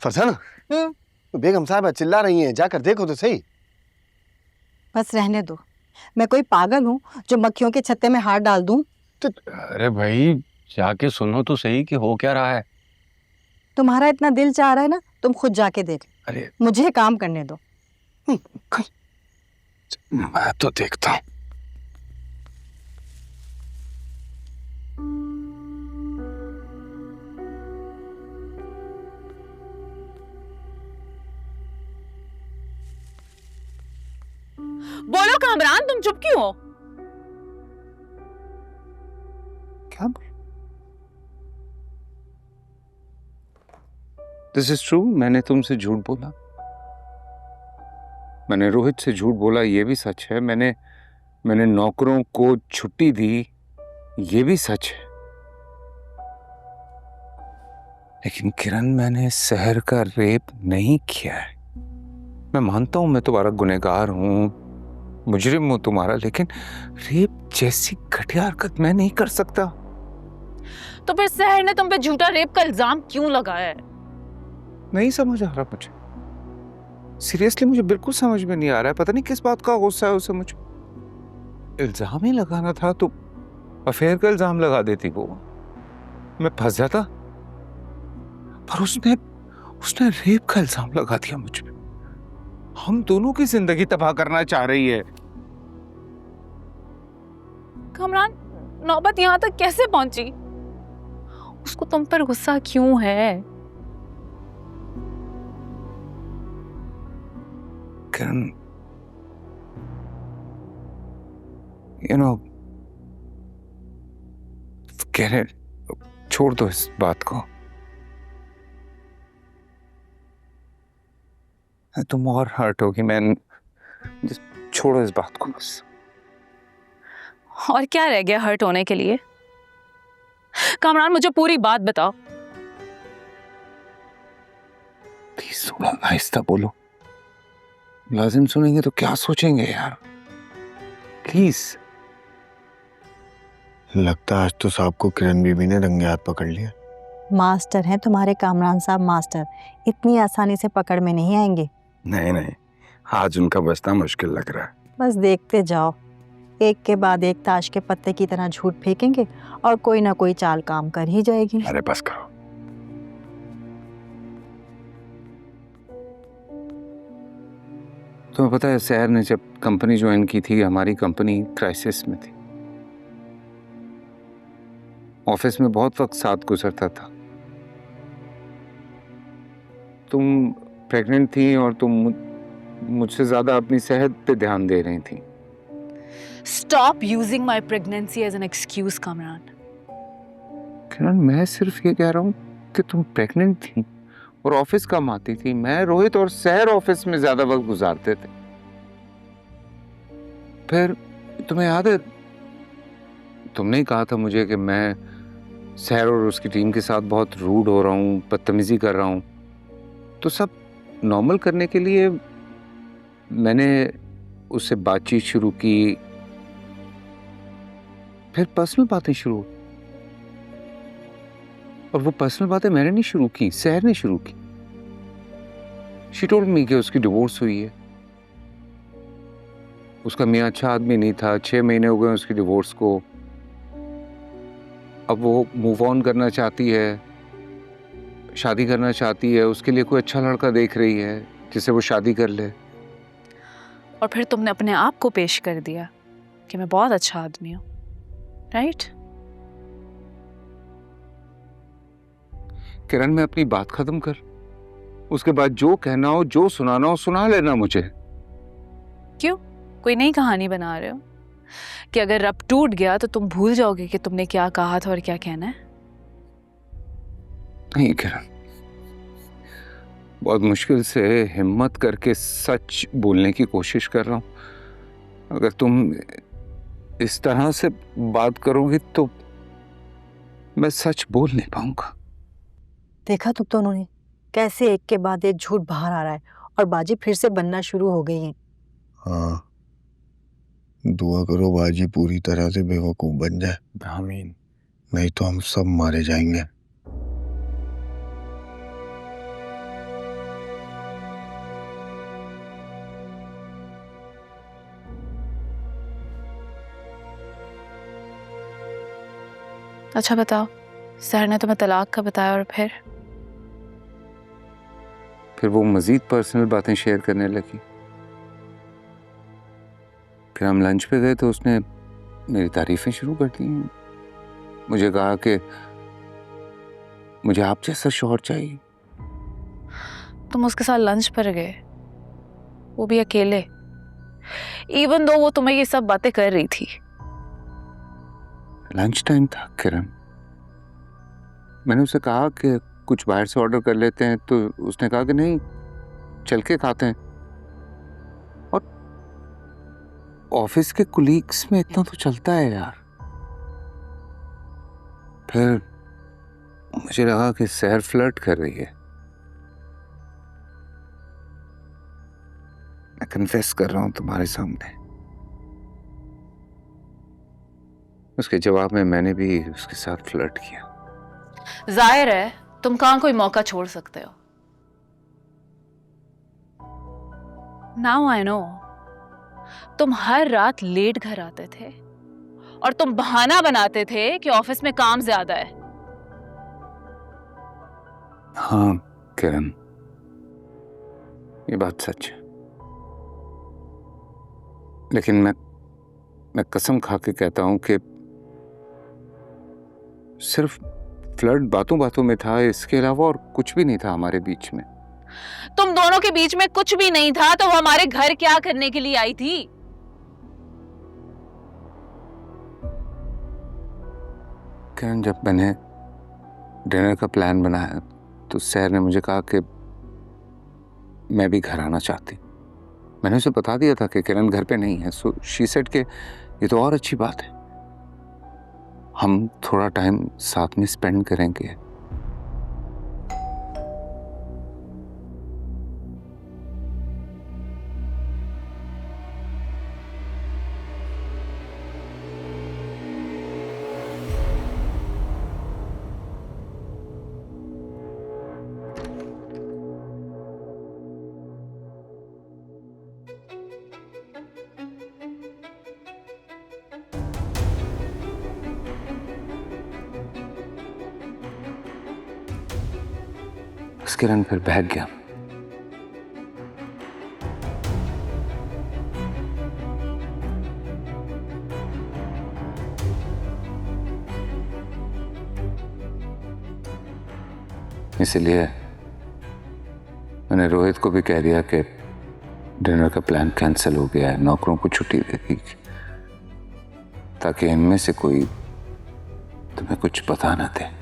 फरजाना, बेगम साहबा चिल्ला रही हैं, जाकर देखो तो सही। बस रहने दो, मैं कोई पागल हूँ जो मक्खियों के छत्ते में हाथ डाल दूं? अरे भाई जाके सुनो तो सही कि हो क्या रहा है। तुम्हारा इतना दिल चाह रहा है ना, तुम खुद जाके देख। अरे मुझे काम करने दो। मैं तो देखता हूँ। बोलो कामरान, तुम चुप क्यों हो? क्या? दिस इज ट्रू, मैंने तुमसे झूठ बोला, मैंने रोहित से झूठ बोला, ये भी सच है। मैंने नौकरों को छुट्टी दी, ये भी सच है। लेकिन किरण, मैंने सहर का रेप नहीं किया है। मैं मानता हूं मैं तुम्हारा गुनहगार हूं, मुजरिम हूं तुम्हारा, लेकिन रेप जैसी घटिया हरकत मैं नहीं कर सकता। तो फिर सहर ने तुम पे झूठा रेप का इल्जाम क्यों लगाया है? नहीं समझ आ रहा मुझे, सीरियसली मुझे बिल्कुल समझ में नहीं आ रहा है। पता नहीं किस बात का गुस्सा है उसे मुझे। इल्जाम ही लगाना था तो अफेयर का इल्जाम लगा देती वो, मैं फंस जाता। पर उसने रेप का इल्जाम लगा दिया मुझ पे। हम दोनों की जिंदगी तबाह करना चाह रही है। कामरान, नौबत यहाँ तक कैसे पहुंची? उसको तुम पर गुस्सा क्यों है? किरण, यू नो, forget it, छोड़ दो इस बात को। तुम और हर्ट होगी, मैं छोड़ो इस बात को बस। और क्या रह गया हर्ट होने के लिए? कामरान, मुझे पूरी बात बताओ। प्लीज थोड़ा आहिस्ता बोलो, लाजिम सुनेंगे तो क्या सोचेंगे यार, प्लीज। लगता है आज तो साहब को किरण बीबी ने रंगे हाथ पकड़ लिया। मास्टर हैं तुम्हारे कामरान साहब, मास्टर। इतनी आसानी से पकड़ में नहीं आएंगे। नहीं नहीं, आज उनका बचना मुश्किल लग रहा है। बस देखते जाओ, एक के बाद एक ताश के पत्ते की तरह झूठ फेंकेंगे और कोई ना कोई चाल काम कर ही जाएगी। अरे बस करो। तुम्हें पता है, सहर ने जब कंपनी ज्वाइन की थी, हमारी कंपनी क्राइसिस में थी। ऑफिस में बहुत वक्त साथ गुजरता था। तुम प्रेग्नेंट थी और तुम मुझसे ज्यादा अपनी सेहत पे ध्यान दे रही थी। Stop using my pregnancy as an excuse, Kamran. किरण, मैं सिर्फ ये कह रहा हूँ कि तुम प्रेग्नेंट थी और ऑफिस कम आती थी। मैं, रोहित और सहर ऑफिस में ज्यादा वक्त गुजारते थे। फिर तुम्हें याद है, तुमने ही कहा था मुझे कि मैं सहर और उसकी टीम के साथ बहुत रूड हो रहा हूँ, बदतमीजी कर रहा हूँ। तो सब नॉर्मल करने के लिए मैंने उससे बातचीत शुरू की, फिर पर्सनल बातें शुरू हुई। और वो पर्सनल बातें मैंने नहीं शुरू की, सहर ने शुरू की। शी टोल्ड मी कि उसकी डिवोर्स हुई है, उसका मियाँ अच्छा आदमी नहीं था, 6 महीने हो गए उसकी डिवोर्स को। अब वो मूव ऑन करना चाहती है, शादी करना चाहती है, उसके लिए कोई अच्छा लड़का देख रही है जिसे वो शादी कर ले। और फिर तुमने अपने आप को पेश कर दिया कि मैं बहुत अच्छा आदमी हूं, राइट? किरण, मैं अपनी बात खत्म कर, उसके बाद जो कहना हो, जो सुनाना हो, सुना लेना मुझे। क्यों, कोई नई कहानी बना रहे हो कि अगर रब टूट गया तो तुम भूल जाओगे कि तुमने क्या कहा था और क्या कहना है? नहीं किरण, बहुत मुश्किल से हिम्मत करके सच बोलने की कोशिश कर रहा हूं। अगर तुम इस तरह से बात करोगी तो मैं सच बोल नहीं पाऊंगा। देखा तुम दोनों ने कैसे एक के बाद एक झूठ बाहर आ रहा है और बाजी फिर से बनना शुरू हो गई है। हाँ, दुआ करो बाजी पूरी तरह से बेवकूफ बन जाए। आमीन। नहीं तो हम सब मारे जाएंगे। अच्छा बताओ, सहर ने तुम्हें तलाक का बताया और फिर वो मजीद पर्सनल बातें शेयर करने लगी। फिर हम लंच पे गए तो उसने मेरी तारीफें शुरू कर दी। मुझे कहा कि मुझे आप जैसा शौहर चाहिए। तुम उसके साथ लंच पर गए, वो भी अकेले, इवन दो वो तुम्हें ये सब बातें कर रही थी। लंच टाइम था किरण। मैंने उसे कहा कि कुछ बाहर से ऑर्डर कर लेते हैं, तो उसने कहा कि नहीं, चल के खाते हैं। और ऑफिस के कुलीग्स में इतना तो चलता है यार। फिर मुझे लगा कि सहर फ्लर्ट कर रही है। मैं कन्फेस कर रहा हूं तुम्हारे सामने। उसके जवाब में मैंने भी उसके साथ फ्लर्ट किया। जाहिर है तुम कहां कोई मौका छोड़ सकते हो। नाउ आई नो, तुम हर रात लेट घर आते थे और तुम बहाना बनाते थे कि ऑफिस में काम ज्यादा है। हाँ किरण, ये बात सच है। लेकिन मैं कसम खा के कहता हूं कि सिर्फ फ्लर्ट बातों बातों में था, इसके अलावा और कुछ भी नहीं था हमारे बीच में। तुम दोनों के बीच में कुछ भी नहीं था तो वो हमारे घर क्या करने के लिए आई थी? किरण, जब मैंने डिनर का प्लान बनाया तो सहर ने मुझे कहा कि मैं भी घर आना चाहती। मैंने उसे बता दिया था कि किरण घर पे नहीं है, सो शी सेड कि ये तो और अच्छी बात है, हम थोड़ा टाइम साथ में स्पेंड करेंगे। किरण फिर बहक गया। इसलिए मैंने रोहित को भी कह दिया कि डिनर का प्लान कैंसिल हो गया है, नौकरों को छुट्टी दे दी, ताकि इनमें से कोई तुम्हें कुछ पता ना दे।